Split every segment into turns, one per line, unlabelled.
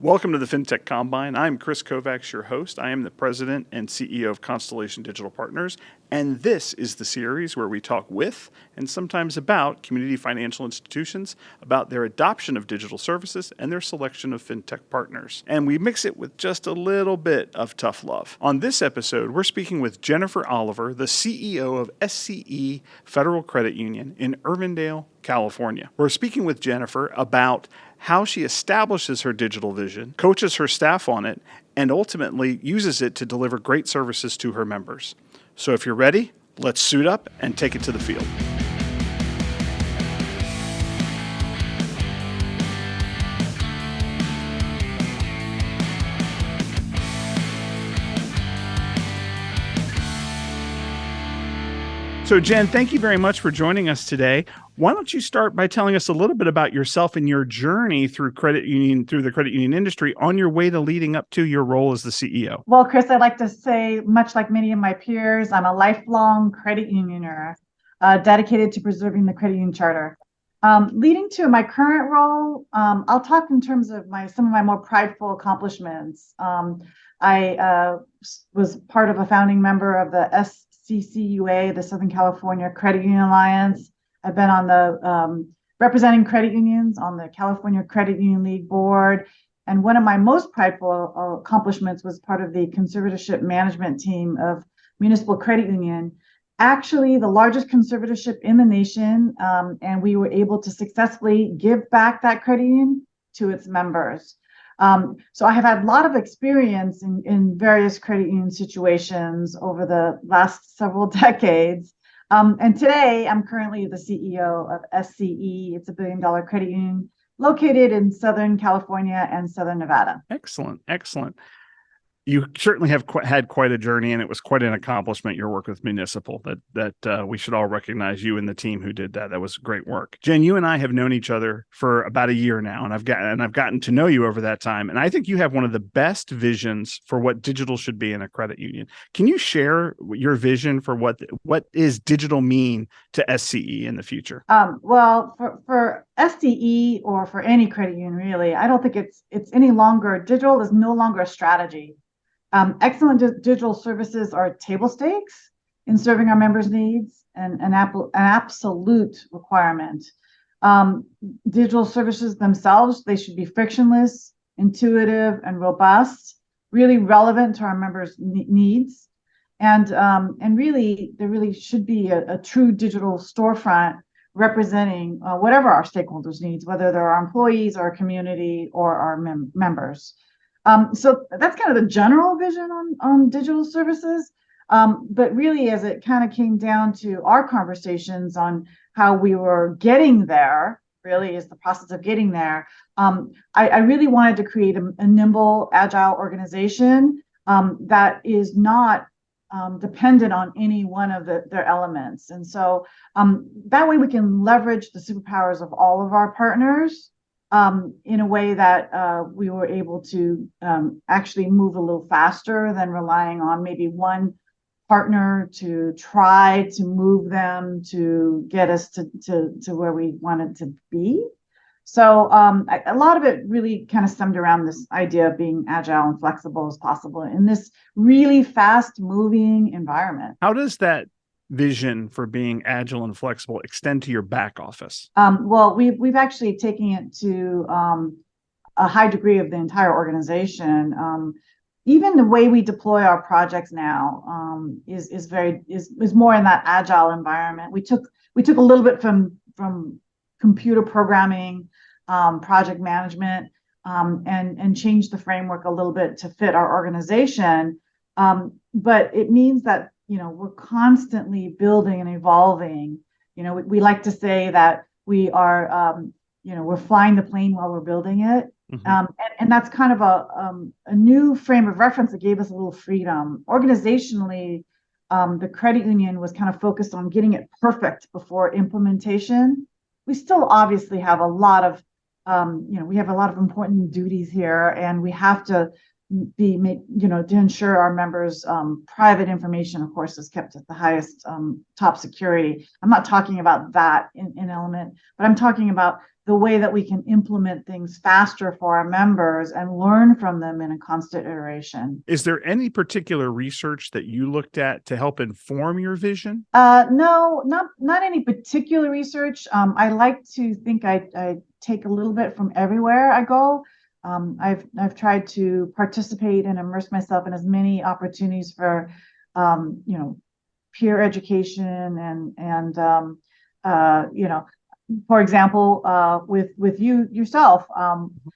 Welcome to the Fintech Combine. I'm Kris Kovacs, your host. I am the president and CEO of Constellation Digital Partners, and this is the series where we talk with and sometimes about community financial institutions, about their adoption of digital services and their selection of fintech partners. And we mix it with just a little bit of tough love. On this episode, we're speaking with Jennifer Oliver, the CEO of SCE Federal Credit Union in Irvindale, California. We're speaking with Jennifer about how she establishes her digital vision, coaches her staff on it, and ultimately uses it to deliver great services to her members. So if you're ready, let's suit up and take it to the field. So Jen, thank you very much for joining us today. Why don't you start by telling us a little bit about yourself and your journey through the credit union industry on your way to leading up to your role as the CEO?
Well, Kris, I'd like to say, much like many of my peers, I'm a lifelong credit unioner, dedicated to preserving the credit union charter. Leading to my current role, I'll talk in terms of some of my more prideful accomplishments. I was part of a founding member of the SCCUA, the Southern California Credit Union Alliance. I've been on the representing credit unions on the California Credit Union League board. And one of my most prideful accomplishments was part of the conservatorship management team of Municipal Credit Union, actually the largest conservatorship in the nation. And we were able to successfully give back that credit union to its members. So I have had a lot of experience in various credit union situations over the last several decades. And today I'm currently the CEO of SCE. It's a $1 billion credit union located in Southern California and Southern Nevada.
Excellent. You certainly have had quite a journey, and it was quite an accomplishment, your work with Municipal, that we should all recognize you and the team who did that. That was great work. Jen, you and I have known each other for about a year now, and I've gotten to know you over that time. And I think you have one of the best visions for what digital should be in a credit union. Can you share your vision for what is digital mean to SCE in the future?
Well, for SCE or for any credit union, really, I don't think it's any longer, digital is no longer a strategy. Excellent digital services are table stakes in serving our members' needs and an absolute requirement. Digital services themselves, they should be frictionless, intuitive, and robust, really relevant to our members' needs. And really, there really should be a true digital storefront representing whatever our stakeholders' needs, whether they're our employees, our community, or our members. So that's kind of the general vision on digital services. But really, as it kind of came down to our conversations on how we were getting there, really is the process of getting there. I really wanted to create a nimble, agile organization that is not dependent on any one of their elements. And so that way we can leverage the superpowers of all of our partners in a way that we were able to actually move a little faster than relying on maybe one partner to try to move them to get us to where we wanted to be. So a lot of it really kind of stemmed around this idea of being agile and flexible as possible in this really fast moving environment.
How does that vision for being agile and flexible extend to your back office?
Well, we've actually taken it to a high degree of the entire organization. Even the way we deploy our projects now is more in that agile environment. We took a little bit from computer programming, project management, and changed the framework a little bit to fit our organization. But it means that we're constantly building and evolving. We like to say that we are, we're flying the plane while we're building it. Mm-hmm. And that's kind of a new frame of reference that gave us a little freedom. Organizationally, the credit union was kind of focused on getting it perfect before implementation. We still obviously have a lot of, we have a lot of important duties here, and we have to to ensure our members' private information, of course, is kept at the highest top security. I'm not talking about that in Element, but I'm talking about the way that we can implement things faster for our members and learn from them in a constant iteration.
Is there any particular research that you looked at to help inform your vision?
No, not any particular research. I like to think I take a little bit from everywhere I go. I've tried to participate and immerse myself in as many opportunities for, peer education and for example, with yourself,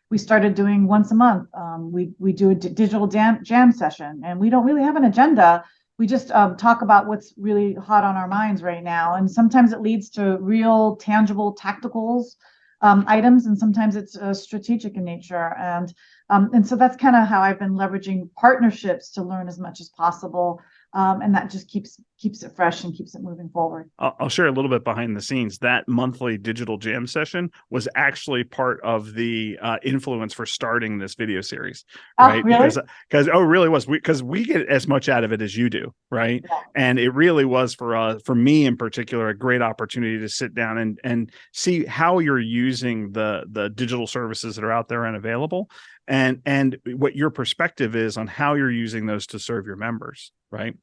we started doing once a month. We do a digital jam session, and we don't really have an agenda. We just talk about what's really hot on our minds right now, and sometimes it leads to real, tangible, tacticals items, and sometimes it's strategic in nature. And so that's kind of how I've been leveraging partnerships to learn as much as possible. And that just keeps it fresh and keeps it moving forward.
I'll share a little bit behind the scenes. That monthly digital jam session was actually part of the influence for starting this video series, right?
Oh, really?
Because it really was, because we get as much out of it as you do, right?
Yeah.
And it really was for me in particular, a great opportunity to sit down and see how you're using the digital services that are out there and available, and what your perspective is on how you're using those to serve your members, right?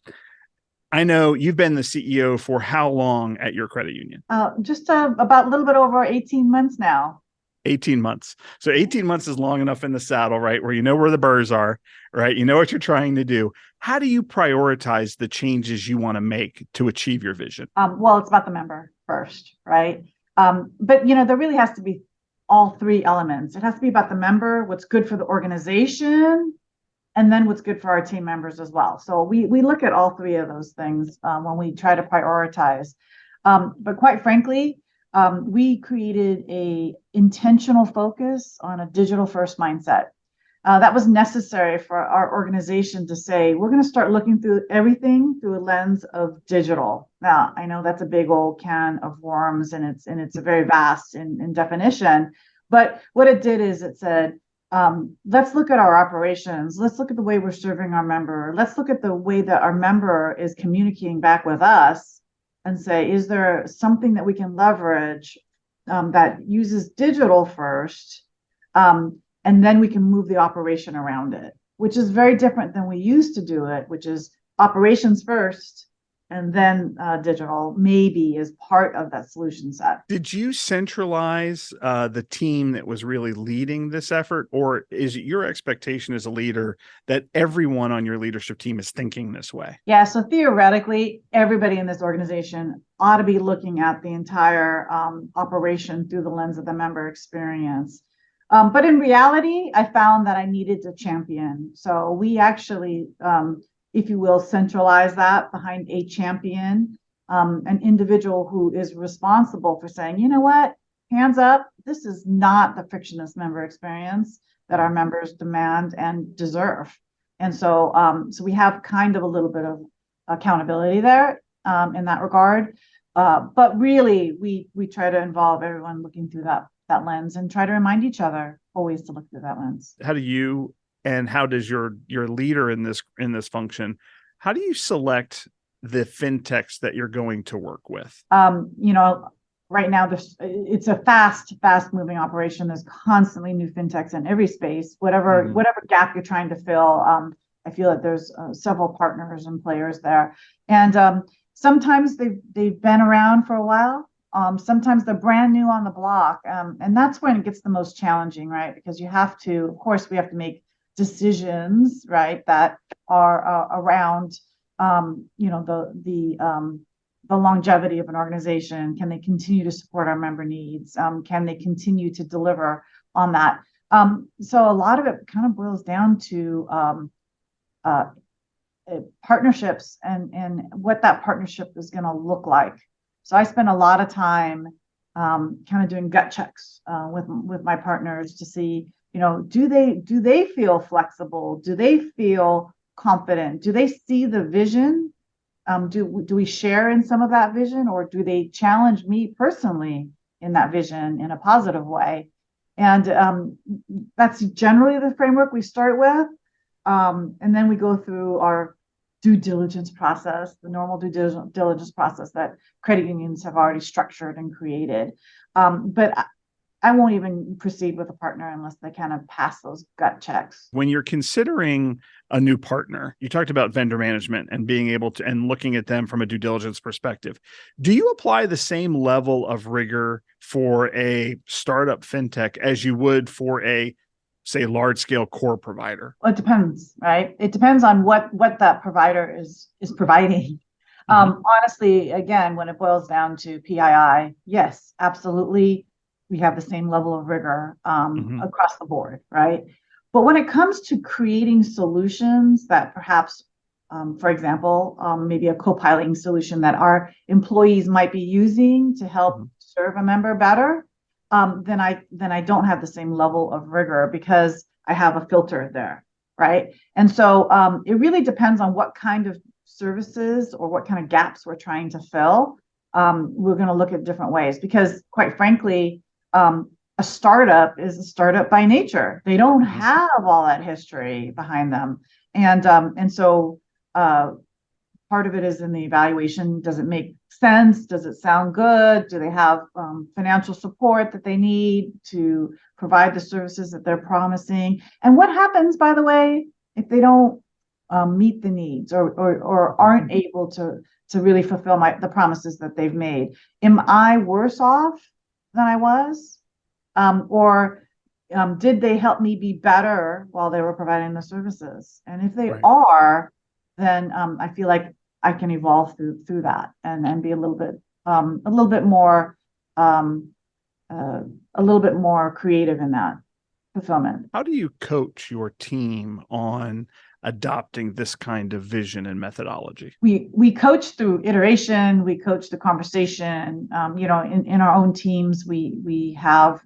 I know you've been the CEO for how long at your credit union?
Just about a little bit over 18 months now.
18 months. So 18 months is long enough in the saddle, right? Where you know where the burrs are, right? You know what you're trying to do. How do you prioritize the changes you want to make to achieve your vision?
Well, it's about the member first, right? But there really has to be all three elements. It has to be about the member, what's good for the organization, and then what's good for our team members as well. So we look at all three of those things when we try to prioritize. But quite frankly, we created a intentional focus on a digital first mindset. That was necessary for our organization to say, we're going to start looking through everything through a lens of digital. Now, I know that's a big old can of worms, and it's a very vast in definition. But what it did is it said, let's look at our operations. Let's look at the way we're serving our member. Let's look at the way that our member is communicating back with us and say, is there something that we can leverage that uses digital first? And then we can move the operation around it, which is very different than we used to do it, which is operations first, and then digital maybe is part of that solution set.
Did you centralize the team that was really leading this effort, or is it your expectation as a leader that everyone on your leadership team is thinking this way?
Yeah, so theoretically, everybody in this organization ought to be looking at the entire operation through the lens of the member experience. But in reality, I found that I needed to champion. So we actually, if you will, centralize that behind a champion, an individual who is responsible for saying, you know what, hands up, this is not the frictionless member experience that our members demand and deserve. And so, so we have kind of a little bit of accountability there in that regard. But really, we try to involve everyone looking through that lens and try to remind each other always to look through that lens.
How do you, and how does your leader in this function, how do you select the fintechs that you're going to work with?
Right now it's a fast moving operation. There's constantly new fintechs in every space, whatever gap you're trying to fill. I feel that there's several partners and players there, and sometimes they've been around for a while. Sometimes they're brand new on the block, and that's when it gets the most challenging, right? Because we have to make decisions, right, that are around, the longevity of an organization. Can they continue to support our member needs? Can they continue to deliver on that? So a lot of it kind of boils down to partnerships and what that partnership is going to look like. So I spend a lot of time kind of doing gut checks with my partners to see, do they feel flexible? Do they feel confident? Do they see the vision? Do we share in some of that vision, or do they challenge me personally in that vision in a positive way? And that's generally the framework we start with. And then we go through our due diligence process, the normal due diligence process that credit unions have already structured and created. But I won't even proceed with a partner unless they kind of pass those gut checks.
When you're considering a new partner, you talked about vendor management and being able to, and looking at them from a due diligence perspective. Do you apply the same level of rigor for a startup fintech as you would for a, say, large scale core provider?
Well, it depends, right? It depends on what that provider is providing. Honestly, again, when it boils down to PII, yes, absolutely, we have the same level of rigor across the board, right? But when it comes to creating solutions that perhaps, for example, maybe a co-piloting solution that our employees might be using to help serve a member better, then I don't have the same level of rigor because I have a filter there, right? And so it really depends on what kind of services or what kind of gaps we're trying to fill. We're going to look at different ways because, quite frankly, a startup is a startup by nature. They don't have all that history behind them, and so part of it is in the evaluation. Does it make sense? Does it sound good? Do they have financial support that they need to provide the services that they're promising? And what happens, by the way, if they don't meet the needs or aren't able to really fulfill the promises that they've made? Am I worse off than I was? Or did they help me be better while they were providing the services? And if they are, then I feel like I can evolve through that and be a little bit more creative in that fulfillment.
How do you coach your team on adopting this kind of vision and methodology?
We coach through iteration. We coach the conversation. In our own teams, we have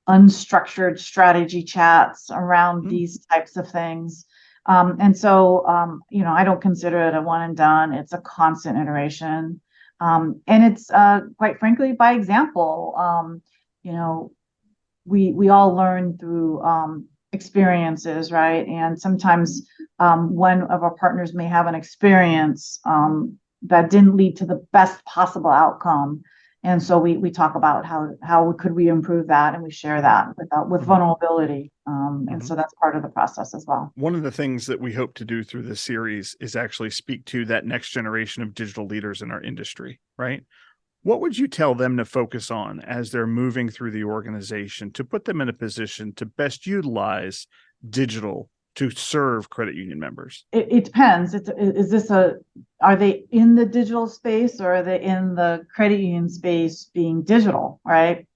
unstructured strategy chats around these types of things. And so, I don't consider it a one and done. It's a constant iteration. And it's quite frankly, by example. We all learn through experiences, right? And sometimes one of our partners may have an experience that didn't lead to the best possible outcome. And so we talk about how could we improve that, and we share that with vulnerability. And so that's part of the process as well.
One of the things that we hope to do through this series is actually speak to that next generation of digital leaders in our industry, right? What would you tell them to focus on as they're moving through the organization to put them in a position to best utilize digital to serve credit union members?
It depends. Are they in the digital space or are they in the credit union space being digital, right?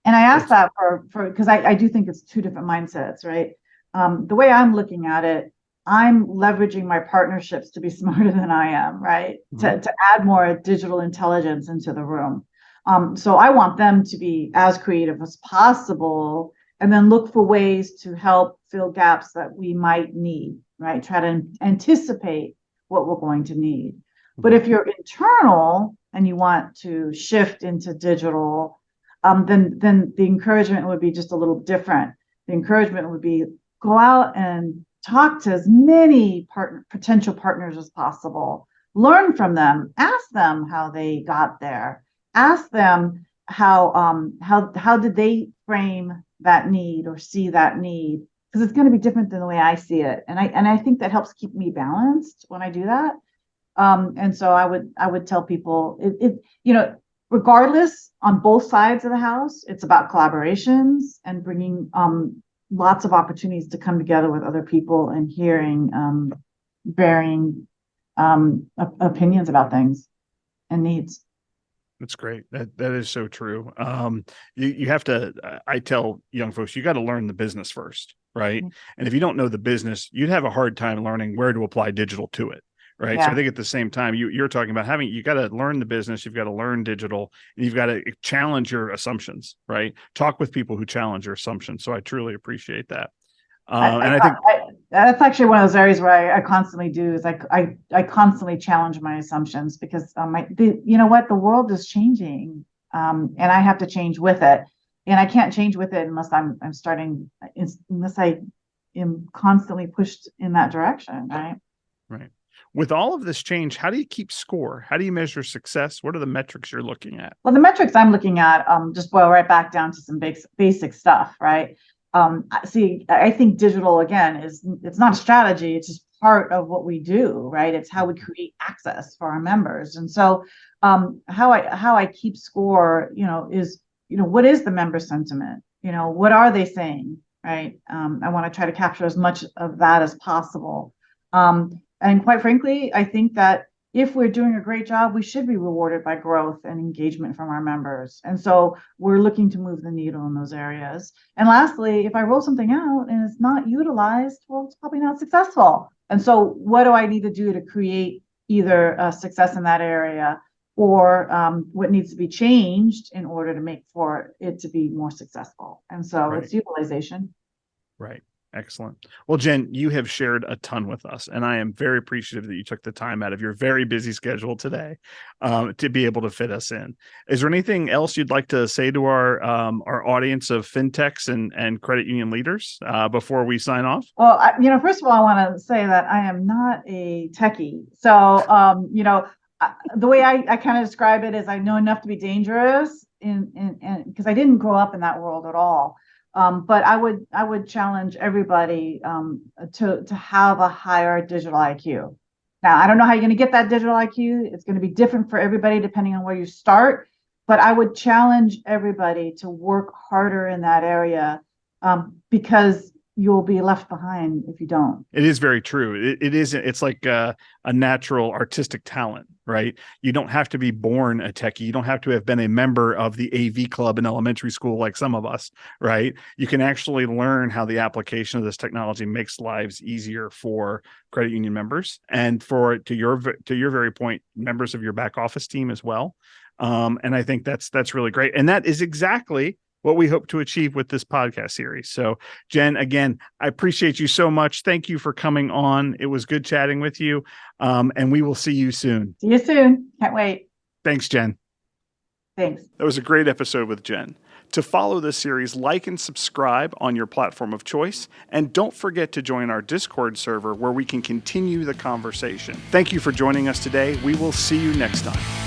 And I ask that because I do think it's two different mindsets, right? The way I'm looking at it, I'm leveraging my partnerships to be smarter than I am, right? To add more digital intelligence into the room. So I want them to be as creative as possible and then look for ways to help fill gaps that we might need, right? Try to anticipate what we're going to need. But if you're internal and you want to shift into digital, then the encouragement would be just a little different. The encouragement would be go out and talk to as many potential partners as possible. Learn from them. Ask them how they got there. Ask them how did they frame that need or see that need, because it's going to be different than the way I see it. And I think that helps keep me balanced when I do that. And so I would tell people regardless, on both sides of the house, it's about collaborations and bringing lots of opportunities to come together with other people and hearing varying opinions about things and needs.
That's great. That is so true. You have to, I tell young folks, you got to learn the business first, right? And if you don't know the business, you'd have a hard time learning where to apply digital to it. Right.
Yeah.
So I think at the same time, you're talking about you got to learn the business, you've got to learn digital, and you've got to challenge your assumptions, right? Talk with people who challenge your assumptions. So I truly appreciate that. And I think
that's actually one of those areas where I constantly do is I constantly challenge my assumptions because the world is changing and I have to change with it, and I can't change with it unless unless I am constantly pushed in that direction, right?
Right. With all of this change, how do you keep score? How do you measure success? What are the metrics you're looking at?
Well, the metrics I'm looking at just boil right back down to some basic stuff, right? I think digital again it's not a strategy; it's just part of what we do, right? It's how we create access for our members, and so how I keep score, is what is the member sentiment? What are they saying, right? I want to try to capture as much of that as possible, and quite frankly, I think that if we're doing a great job, we should be rewarded by growth and engagement from our members. And so we're looking to move the needle in those areas. And lastly, if I roll something out and it's not utilized, well, it's probably not successful. And so what do I need to do to create either success in that area or what needs to be changed in order to make for it to be more successful? And so
Right.
it's utilization.
Right. Excellent. Well, Jen, you have shared a ton with us, and I am very appreciative that you took the time out of your very busy schedule today to be able to fit us in. Is there anything else you'd like to say to our audience of fintechs and credit union leaders before we sign off?
Well, first of all, I want to say that I am not a techie. So, the way I kind of describe it is I know enough to be dangerous because I didn't grow up in that world at all. But I would challenge everybody to have a higher digital IQ. Now, I don't know how you're going to get that digital IQ. It's going to be different for everybody depending on where you start. But I would challenge everybody to work harder in that area because you'll be left behind if you don't.
It is very true. It's like a natural artistic talent, right? You don't have to be born a techie. You don't have to have been a member of the AV club in elementary school like some of us, right? You can actually learn how the application of this technology makes lives easier for credit union members and to your very point, members of your back office team as well. And I think that's really great. And that is exactly what we hope to achieve with this podcast series. So, Jen, again, I appreciate you so much. Thank you for coming on. It was good chatting with you. And we will see you soon.
See you soon. Can't wait.
Thanks, Jen.
Thanks.
That was a great episode with Jen. To follow this series, like and subscribe on your platform of choice. And don't forget to join our Discord server where we can continue the conversation. Thank you for joining us today. We will see you next time.